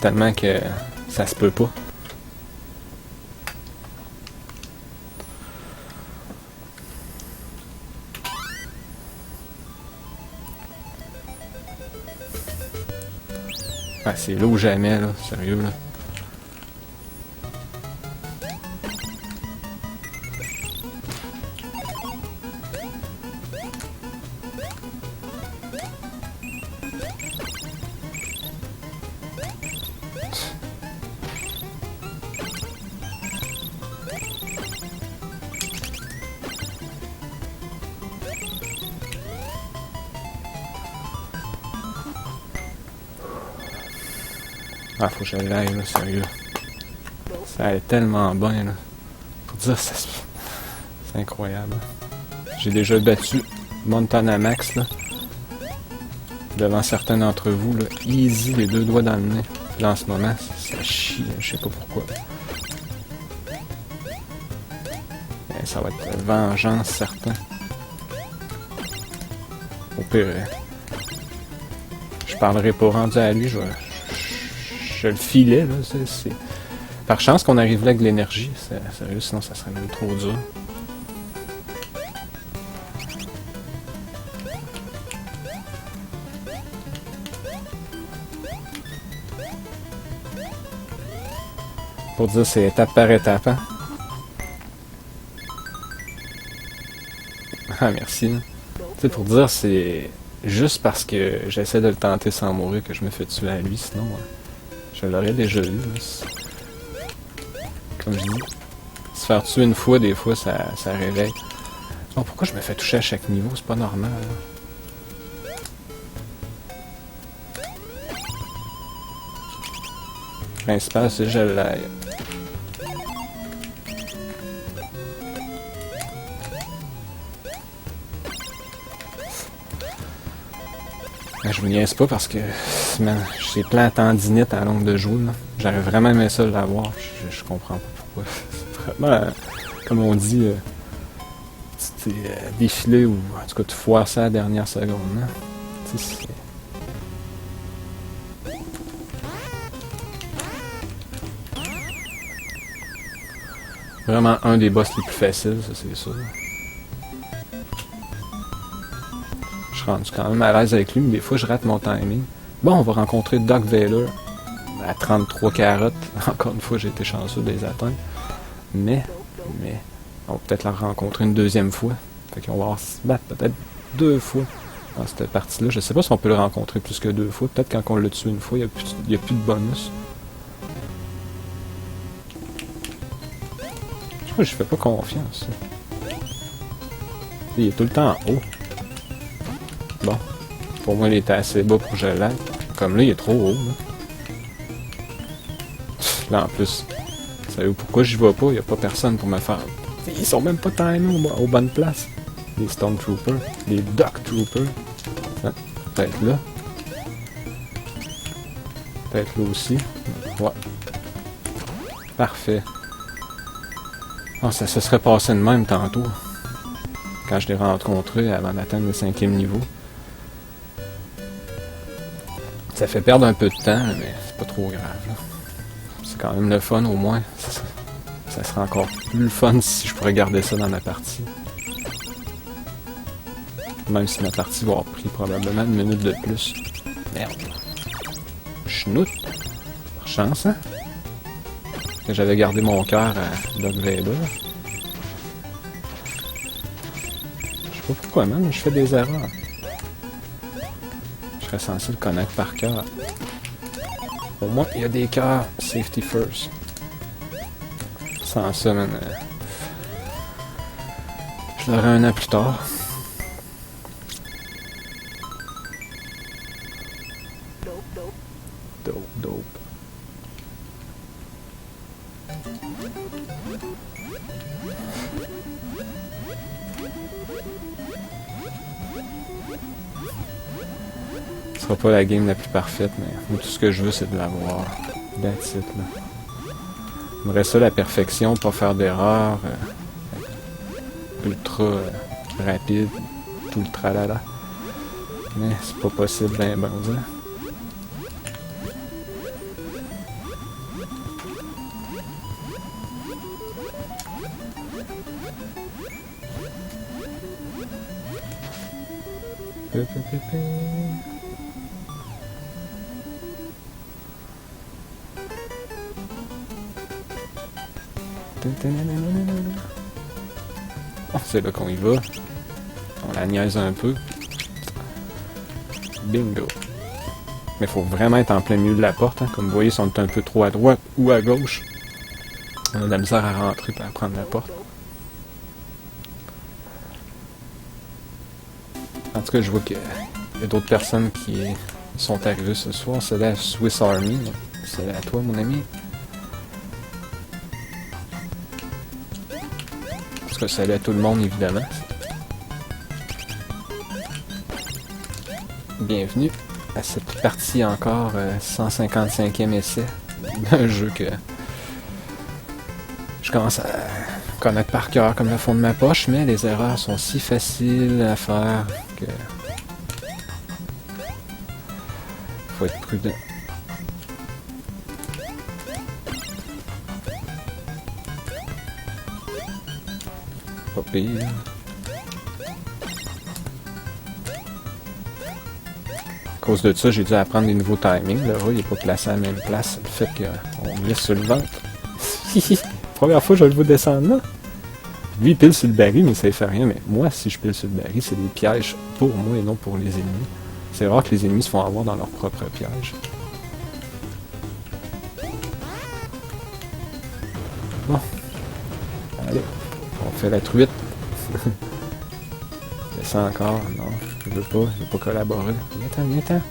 Tellement que ça se peut pas. Ah, c'est là ou jamais, là. Sérieux, là. Ah, faut que j'aille là, sérieux. Ça est tellement bien, là. Pour dire, c'est incroyable. J'ai déjà battu Montana Max, là. Devant certains d'entre vous, là. Easy, les deux doigts dans le nez. Puis là, en ce moment, ça chie, je sais pas pourquoi. Et ça va être vengeance, certain. Au pire, je parlerai pas rendu à lui, je le filais, là, c'est... Par chance qu'on arrive là avec de l'énergie, sérieux, sinon ça serait même trop dur. Pour dire, c'est étape par étape, hein. Ah, merci. Tu sais, pour dire, c'est juste parce que j'essaie de le tenter sans mourir que je me fais tuer à lui, sinon... je l'aurais déjà eu, là. Comme je dis, se faire tuer une fois, des fois, ça réveille. Oh, pourquoi je me fais toucher à chaque niveau? C'est pas normal, là. Le principal, c'est que je l'aille. Ben, je vous niaise pas parce que j'ai plein de tendinite à longue de jouer. J'aurais vraiment aimé ça l'avoir. Je comprends pas pourquoi. C'est vraiment, comme on dit, tu t'es défilé ou en tout cas tu foires ça à la dernière seconde. Hein? Tu sais, c'est vraiment un des boss les plus faciles, ça c'est sûr. Je suis rendu quand même à l'aise avec lui, mais des fois je rate mon timing. Bon, on va rencontrer Doc Vader à 33 carottes. Encore une fois, j'ai été chanceux de les atteindre. Mais, on va peut-être la rencontrer une deuxième fois. Fait qu'on va se battre peut-être 2 fois dans cette partie-là. Je sais pas si on peut le rencontrer plus que 2 fois. Peut-être quand on l'a tué une fois, il n'y a plus de bonus. Je fais pas confiance. Il est tout le temps en haut. Bon. Pour moi, il était assez bas pour que je l'aide. Comme là, il est trop haut. Là, en plus, savez-vous pourquoi j'y vais pas? Il n'y a pas personne pour me faire... Ils sont même pas timés aux bonnes places. Les Stormtroopers. Les Duck Troopers. Hein? Peut-être là. Peut-être là aussi. Ouais. Parfait. Oh, ça se serait passé de même tantôt. Quand je l'ai rencontré avant d'atteindre le 5e niveau. Ça fait perdre un peu de temps, mais c'est pas trop grave. Là. C'est quand même le fun au moins. Ça serait encore plus le fun si je pourrais garder ça dans ma partie. Même si ma partie va avoir pris probablement 1 minute de plus. Merde. Schnout. Par chance, hein? Que j'avais gardé mon cœur à Doc Vader. Je sais pas pourquoi, man, je fais des erreurs. Je serais censé le connaître par cœur. Au moins, il y a des cœurs safety first. Sans ça, man, je l'aurai 1 an plus tard. Dope. Ce sera pas la game la plus parfaite, mais moi, tout ce que je veux, c'est de l'avoir. That's it, là. Il me reste ça, la perfection, pas faire d'erreur, ultra rapide, tout le tralala. Mais c'est pas possible, ben, on dirait. Oh, c'est là qu'on y va. On la niaise un peu. Bingo. Mais faut vraiment être en plein milieu de la porte. Hein. Comme vous voyez, si on est un peu trop à droite ou à gauche, on a de la misère à rentrer et à prendre la porte. En tout cas, je vois qu'il y a d'autres personnes qui sont arrivées ce soir. C'est la Swiss Army. C'est à toi, mon ami. En tout cas, salut à tout le monde, évidemment. Bienvenue à cette partie encore 155e essai d'un jeu que je commence à connaître par cœur comme le fond de ma poche, mais les erreurs sont si faciles à faire que faut être prudent. Pas pire. À cause de ça, j'ai dû apprendre des nouveaux timings. Le rat, il n'est pas placé à la même place. Le fait qu'on me laisse sur le ventre. Première fois que je le vois descendre là. Lui, il pile sur le baril, mais ça ne fait rien. Mais moi, si je pile sur le baril, c'est des pièges pour moi et non pour les ennemis. C'est rare que les ennemis se font avoir dans leurs propres pièges. Bon. Allez, on fait la truite. Descends encore. Non, je veux pas collaborer. Viens-t'en, viens-t'en.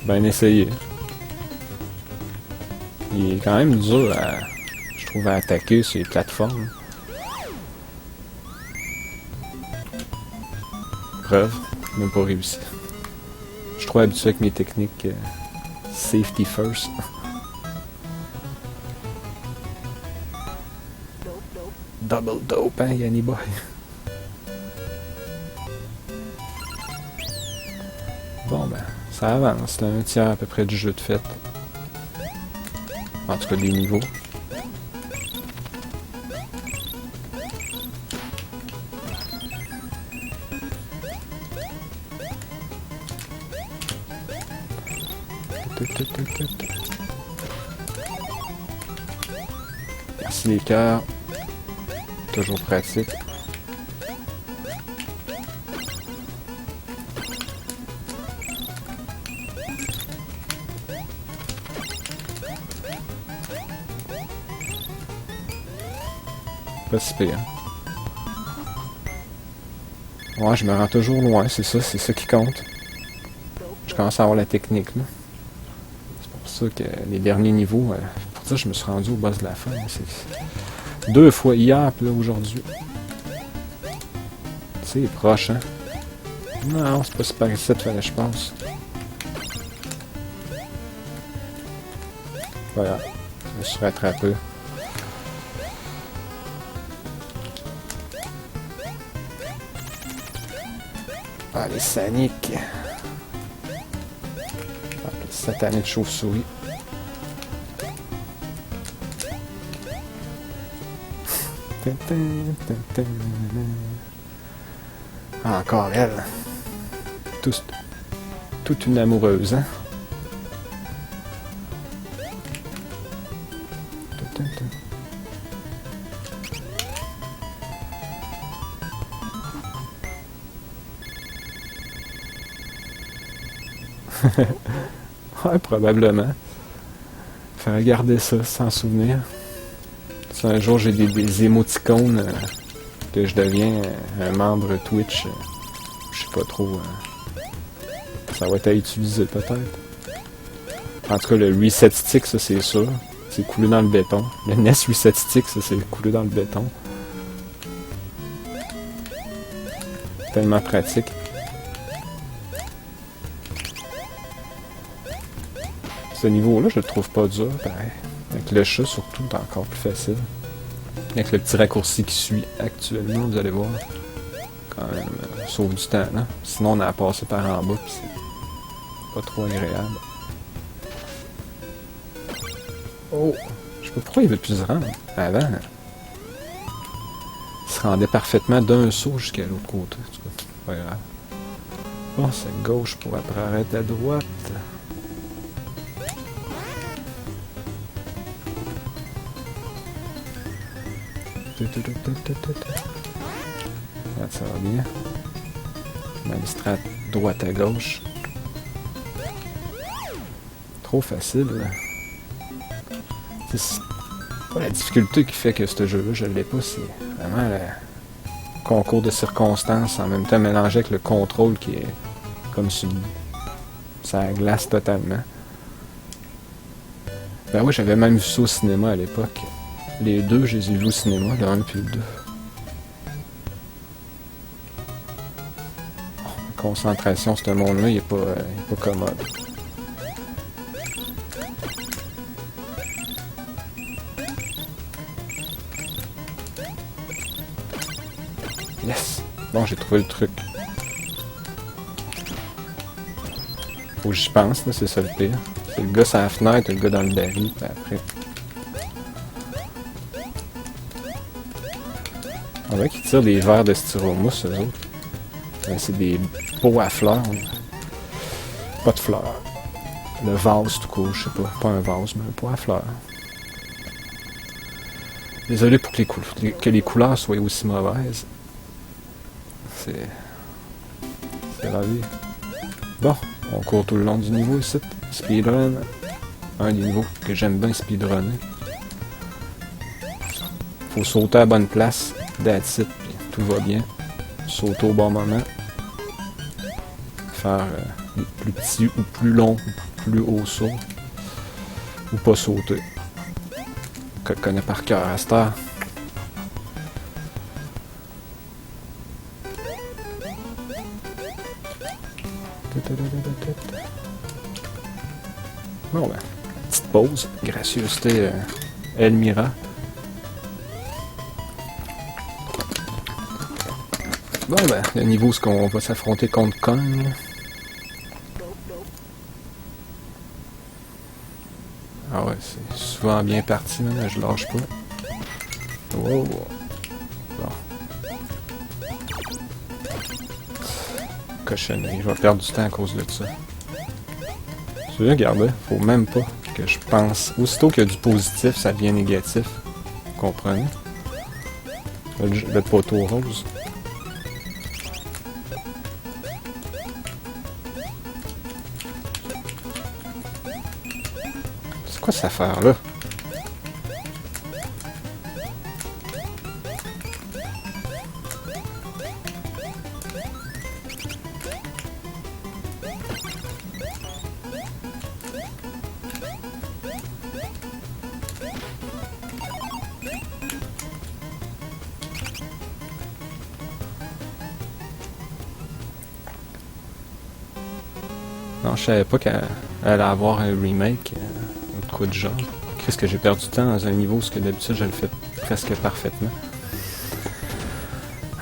Ben essayé. Il est quand même dur à, je trouve, à attaquer sur les plateformes. Preuve, même pas réussi. Je suis trop habitué avec mes techniques safety first. Double dope, hein, Yanni Boy. Bon ben, ça avance, c'est un tiers à peu près du jeu de fait. En tout cas des niveaux. Merci les cœurs. Toujours pratique. Pas si pire. Ouais, je me rends toujours loin, c'est ça qui compte. Je commence à avoir la technique, là. C'est pour ça que les derniers niveaux, pour ça je me suis rendu au boss de la fin. C'est 2 fois hier, puis là aujourd'hui. C'est proche, hein? Non, c'est pas si par ici, fallait je pense. Voilà, je me suis rattrapé. Allez, Sonic! Satané de chauve-souris. Ah, encore elle. Toute une amoureuse, hein? Ouais, probablement. Faire garder ça, sans souvenir. Si un jour j'ai des émoticônes, que je deviens un membre Twitch, je sais pas trop. Ça va être à utiliser peut-être. En tout cas, le Reset Stick, ça c'est sûr. C'est coulé dans le béton. Le NES Reset Stick, ça c'est coulé dans le béton. Tellement pratique. Ce niveau-là, je le trouve pas dur, pareil. Avec le chat, surtout, c'est encore plus facile. Avec le petit raccourci qui suit actuellement, vous allez voir. Quand même, sauve du temps, là. Sinon, on a à passer par en bas, pis c'est pas trop agréable. Oh! Je sais pas pourquoi il veut plus se rendre. Avant, il se rendait parfaitement d'un saut jusqu'à l'autre côté. En tout cas, c'est pas grave. Bon, c'est gauche pour après arrêter à droite. Ça va bien. Magistrat droite à gauche. Trop facile. C'est pas la difficulté qui fait que ce jeu-là, je l'ai pas. C'est vraiment le concours de circonstances en même temps mélangé avec le contrôle qui est comme sur ça glace totalement. Ben oui, j'avais même vu ça au cinéma à l'époque. Les deux, je les ai vus au cinéma, le 1 puis le 2. Concentration, ce monde-là, il est pas commode. Yes! Bon, j'ai trouvé le truc. Faut que j'y pense, là, c'est ça le pire. C'est le gars sur la fenêtre, le gars dans le baril, puis après. On dirait qu'ils tirent des verres de styromousse, eux autres. Ben, c'est des pots à fleurs. Pas de fleurs. Le vase, tout court, je sais pas. Pas un vase, mais un pot à fleurs. Désolé pour que les couleurs soient aussi mauvaises. C'est la vie. Bon, on court tout le long du niveau ici. Speedrun. Un des niveaux que j'aime bien speedrunner. Faut sauter à la bonne place. That's it, puis tout va bien. Sauter au bon moment. Faire plus petit ou plus long ou plus haut saut. Ou pas sauter. Que je connais par cœur à cette heure. Bon ben, petite pause. Gracieuseté Elmira. Bon ben, le niveau où on va s'affronter contre Kong. Ah ouais, c'est souvent bien parti, là, je lâche pas. Wow. Bon. Cochonnerie, je vais perdre du temps à cause de ça. Tu veux regarder, faut même pas que je pense. Aussitôt qu'il y a du positif, ça devient négatif. Vous comprenez? Le poteau rose. C'est quoi cette affaire-là? Non, je savais pas qu'elle allait avoir un remake ou de quoi de genre. Qu'est-ce que j'ai perdu du temps dans un niveau, parce que d'habitude je le fais presque parfaitement.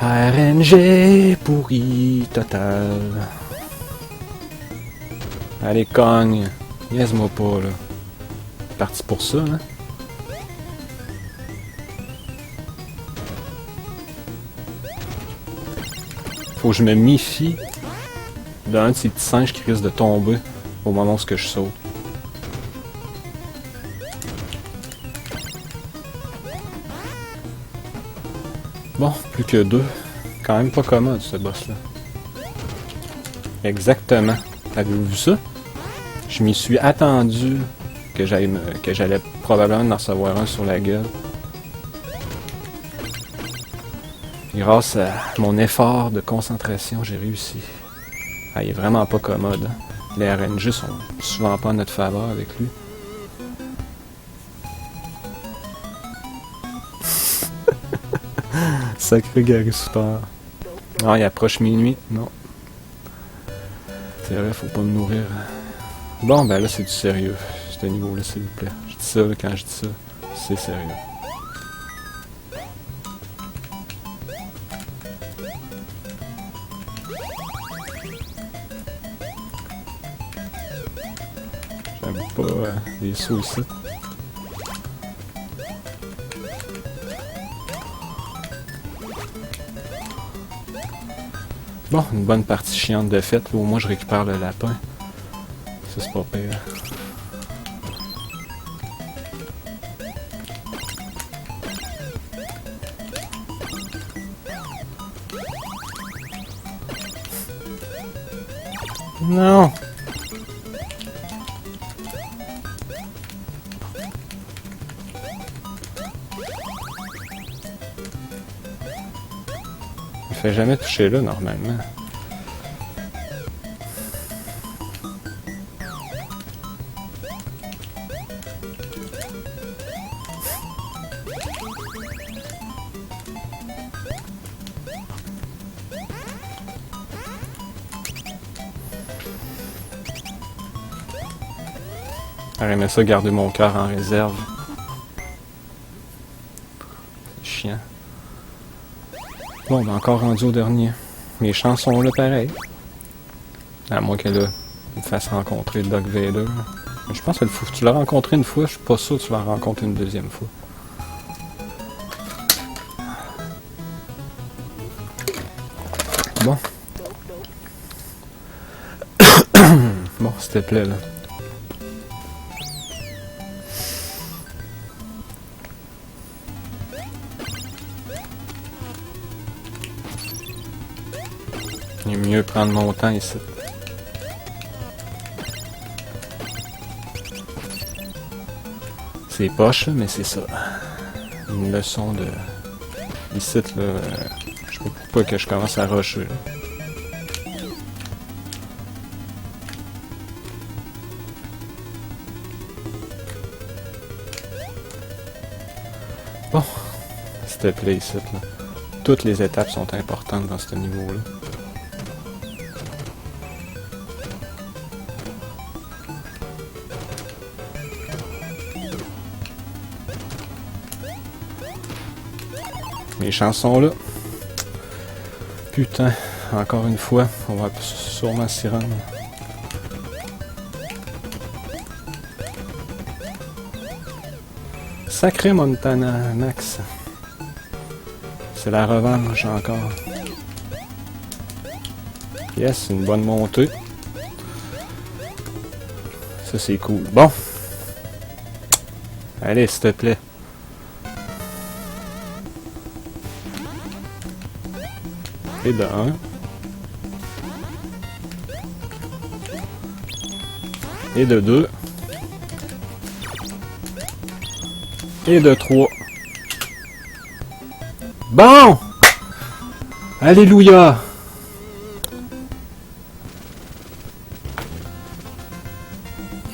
RNG pourri total. Allez, cogne. Niaise-moi pas, là. Parti pour ça, hein. Faut que je me méfie d'un de ces petits singes qui risque de tomber au moment où je saute. Bon, plus que deux. Quand même pas commode, ce boss-là. Exactement. Avez-vous vu ça? Je m'y suis attendu que j'allais probablement en recevoir un sur la gueule. Grâce à mon effort de concentration, j'ai réussi. Ah, il est vraiment pas commode. Hein? Les RNG sont souvent pas en notre faveur avec lui. Sacré Gary Souter. Ah, il approche minuit. Non. C'est vrai, faut pas me nourrir. Bon, ben là, c'est du sérieux. Ce niveau-là, s'il vous plaît. Je dis ça, là, quand je dis ça, c'est sérieux. J'aime pas les sauts ici. Bon, une bonne partie chiante de fête. Au moins, je récupère le lapin. Ça, c'est pas pire. Non! Il fait jamais toucher là, normalement. J'aurais aimé ça garder mon cœur en réserve. C'est chiant. Bon, ben encore rendu au dernier. Mes chances sont là pareil. À moins que là, il me fasse rencontrer Doc Vader. Je pense que tu l'as rencontré une fois, je suis pas sûr que tu vas rencontrer une deuxième fois. Bon. Bon, s'il te plaît, là. Il est mieux prendre mon temps ici. C'est poche, mais c'est ça. Une leçon de... Ici, là, je sais pas que je commence à rusher. Bon, s'il te plaît, ici, là. Toutes les étapes sont importantes dans ce niveau-là. Les chansons là. Putain, encore une fois, on va sûrement s'y rendre. Sacré Montana Max. C'est la revanche encore. Yes, une bonne montée. Ça c'est cool. Bon. Allez, s'il te plaît. Et de 1. Et de 2. Et de 3. Bon! Alléluia!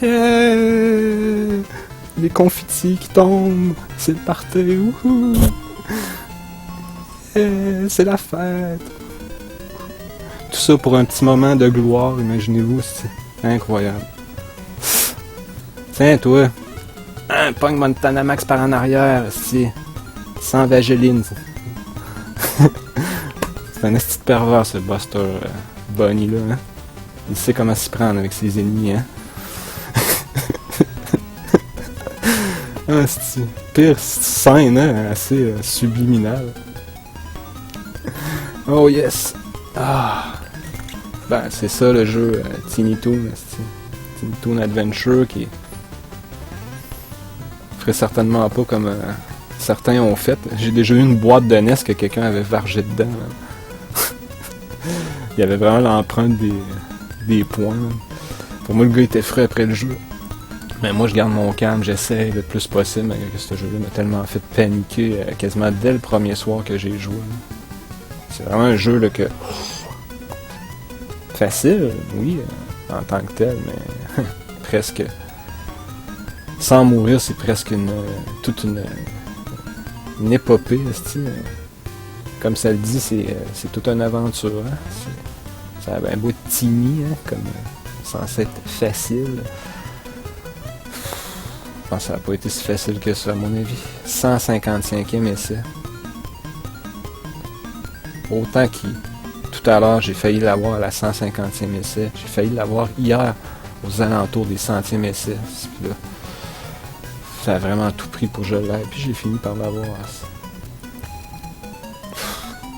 Yeah! Les confettis qui tombent! C'est le party! Wouhou! Yeah! C'est la fête! Tout ça pour un petit moment de gloire, imaginez-vous, c'est incroyable. Tiens, toi! Un pogne Montana Max par en arrière, ici. Sans vageline. C'est un esti de pervers, ce Buster Bunny là. Hein? Il sait comment s'y prendre avec ses ennemis. Hein? Asti. Pire scène, hein? Assez subliminale. Oh yes! Ah! Ben, c'est ça le jeu Tiny Toon. Tiny Toon Adventure qui ferait certainement pas comme certains ont fait. J'ai déjà eu une boîte de NES que quelqu'un avait vargé dedans. Il y avait vraiment l'empreinte des points. Pour moi, le gars était frais après le jeu. Mais moi, je garde mon calme, j'essaie le plus possible, malgré que ce jeu-là m'a tellement fait paniquer quasiment dès le premier soir que j'ai joué. C'est vraiment un jeu là, que... Facile, oui, en tant que tel, mais presque... Sans mourir, c'est presque toute une épopée, comme ça le dit, c'est toute une aventure. Hein? Ça a un beau tiny, hein, comme censé être facile. Je pense que ça n'a pas été si facile que ça, à mon avis. 155e essai. Autant que tout à l'heure, j'ai failli l'avoir à la 150e essai. J'ai failli l'avoir hier, aux alentours des 100e essais. Puis là, ça a vraiment tout pris pour que je l'aie, puis j'ai fini par l'avoir.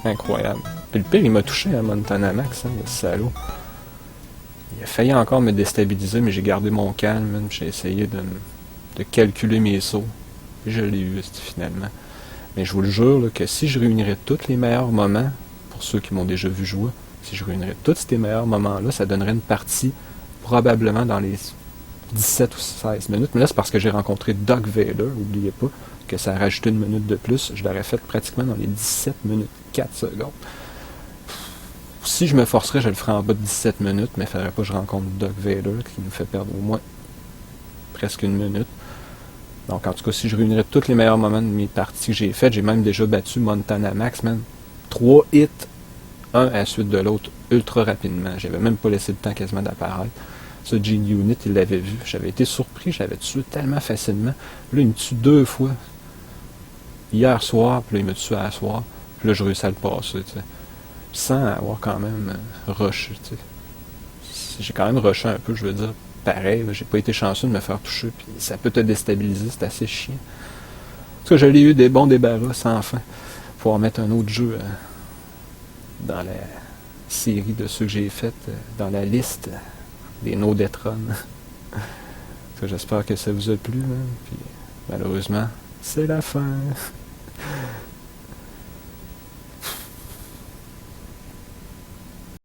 Incroyable. Puis le pire, il m'a touché à Montana Max, hein, le salaud. Il a failli encore me déstabiliser, mais j'ai gardé mon calme, man. J'ai essayé de calculer mes sauts. Puis je l'ai eu, finalement. Mais je vous le jure là, que si je réunirais tous les meilleurs moments, pour ceux qui m'ont déjà vu jouer, si je réunirais tous ces meilleurs moments-là, ça donnerait une partie probablement dans les 17 ou 16 minutes. Mais là, c'est parce que j'ai rencontré Doug Vader, n'oubliez pas, que ça a rajouté une minute de plus. Je l'aurais fait pratiquement dans les 17 minutes 4 secondes. Si je me forcerais, je le ferais en bas de 17 minutes, mais il ne faudrait pas que je rencontre Doug Vader, qui nous fait perdre au moins presque une minute. Donc, en tout cas, si je réunirais tous les meilleurs moments de mes parties que j'ai faites, j'ai même déjà battu Montana Max, man. 3 hits, un à la suite de l'autre, ultra rapidement. J'avais même pas laissé le temps quasiment d'apparaître. Ça, Gene Unit, il l'avait vu. J'avais été surpris, je l'avais tué tellement facilement. Là, il me tue 2 fois. Hier soir, puis là, il me tue à soir. Puis là, je réussis à le passer, tu sais. Sans avoir quand même rush, tu sais. J'ai quand même rushé un peu, je veux dire. Pareil, j'ai pas été chanceux de me faire toucher, puis ça peut te déstabiliser, c'est assez chiant. En tout cas, j'ai eu des bons débarras sans fin. Faut en mettre un autre jeu dans la série de ceux que j'ai fait, dans la liste des No Death Run. J'espère que ça vous a plu, hein? Puis malheureusement, c'est la fin.